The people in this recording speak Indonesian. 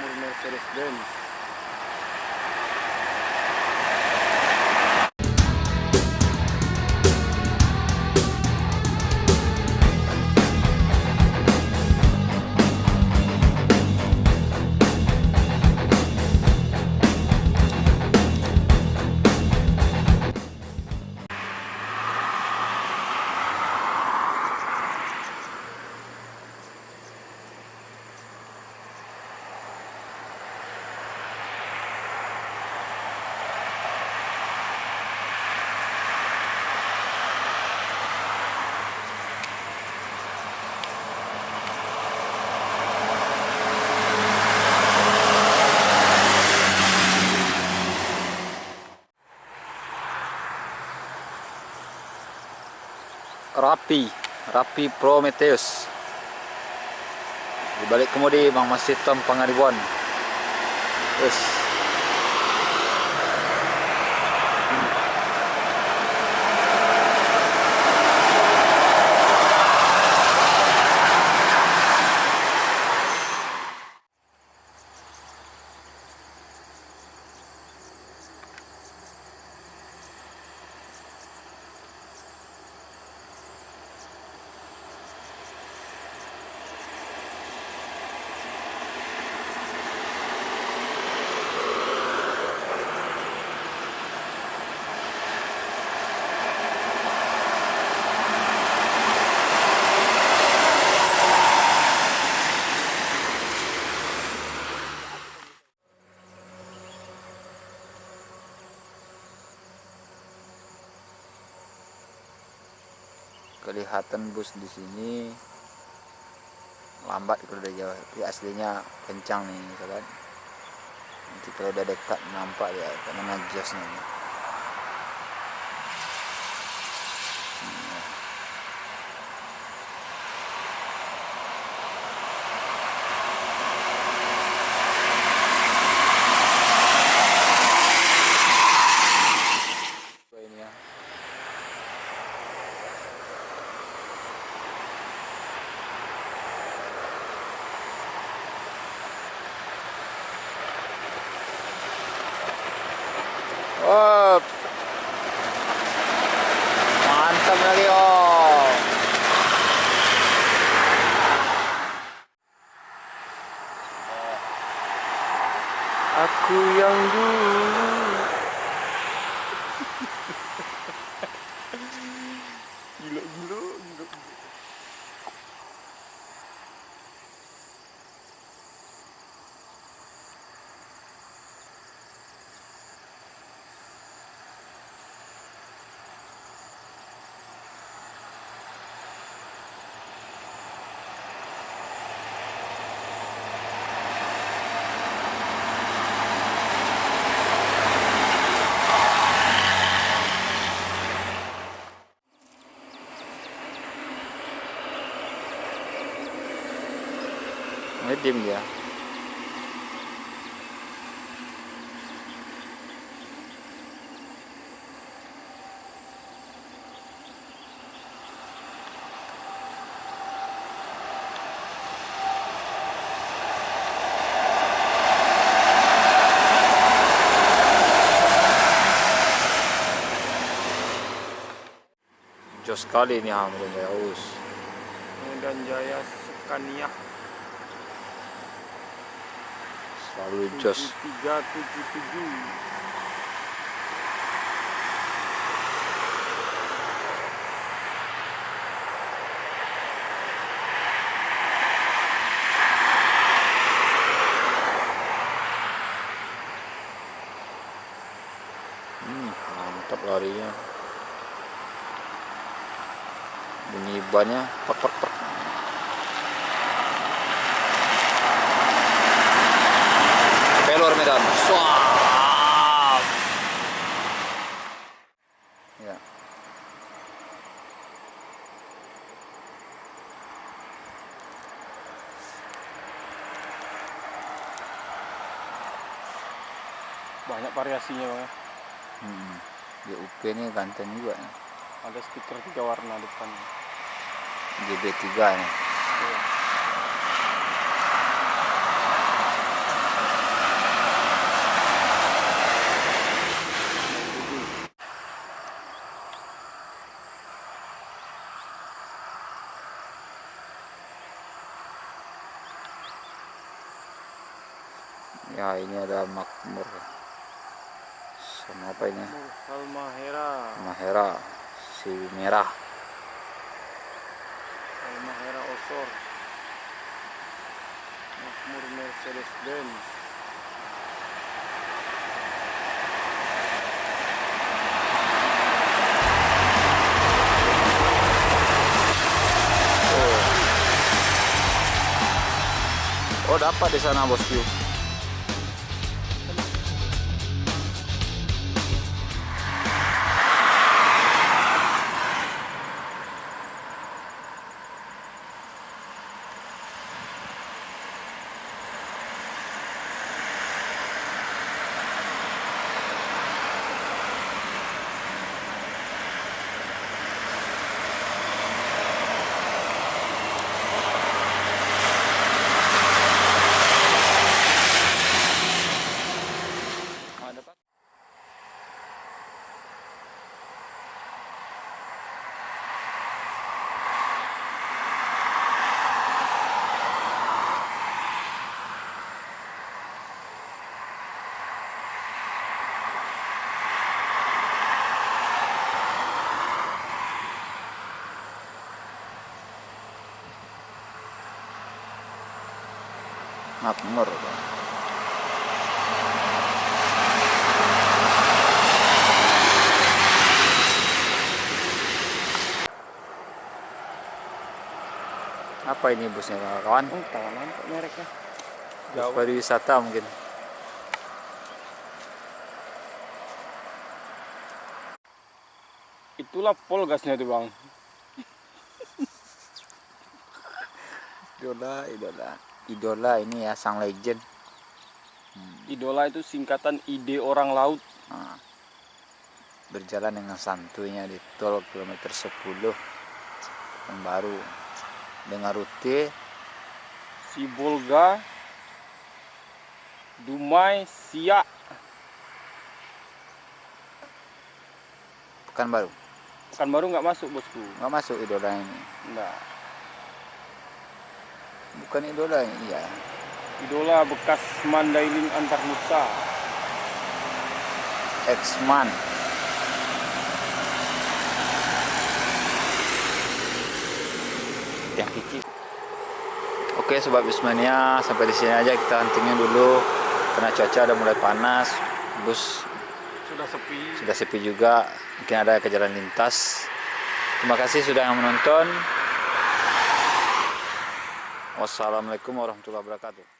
makmur Mercedes-Benz. Rapi Prometheus. Di balik kemudi Mang Mas Hitam Pangaribuan. Terus kelihatan bus di sini lambat kalau udah jauh, tapi aslinya kencang nih sobat. Nanti kalau udah dekat nampak ya karena jasnya nih. Oh, mantap kali oh. Aku yang dulu. Gila. Ngedim dia. Jos sekali ini Medan Jaya Us. Medan Jaya Scania Selalu jos. 7377. Mantap larinya. Bunyi bannya pek. Pelor Medan. Swap. Ya. Banyak variasinya Bang. GUP ini ganteng juga nih. Ada stiker 3 warna depan. GB3 nih. Iya. Ya, ini ada makmur sama apa ini? Halmahera. Mahera si merah. Halmahera Osor. Makmur Mercedes Benz. Oh, dapat di sana bosku. Makmur. Apa ini busnya kawan? Oh, tak nampak mereknya. Bus pariwisata mungkin. Itulah polgasnya tuh bang. Idola ini ya, sang legend. Idola itu singkatan ide orang laut. Nah, berjalan dengan santuinya di tol kilometer 10 yang baru dengan rute Sibolga, Dumai, Siak. Pekanbaru. Pekanbaru nggak masuk bosku. Nggak masuk idola ini. Nggak. Bukan idola ini, iya. Idola bekas Mandailing Antar Nusa. X-Man. Yang kiki. Oke sobat Busmania, sampai di sini aja kita huntingnya dulu karena cuaca udah mulai panas. Bus Sudah sepi juga, mungkin ada ke jalan lintas. Terima kasih sudah menonton. Wassalamualaikum warahmatullahi wabarakatuh.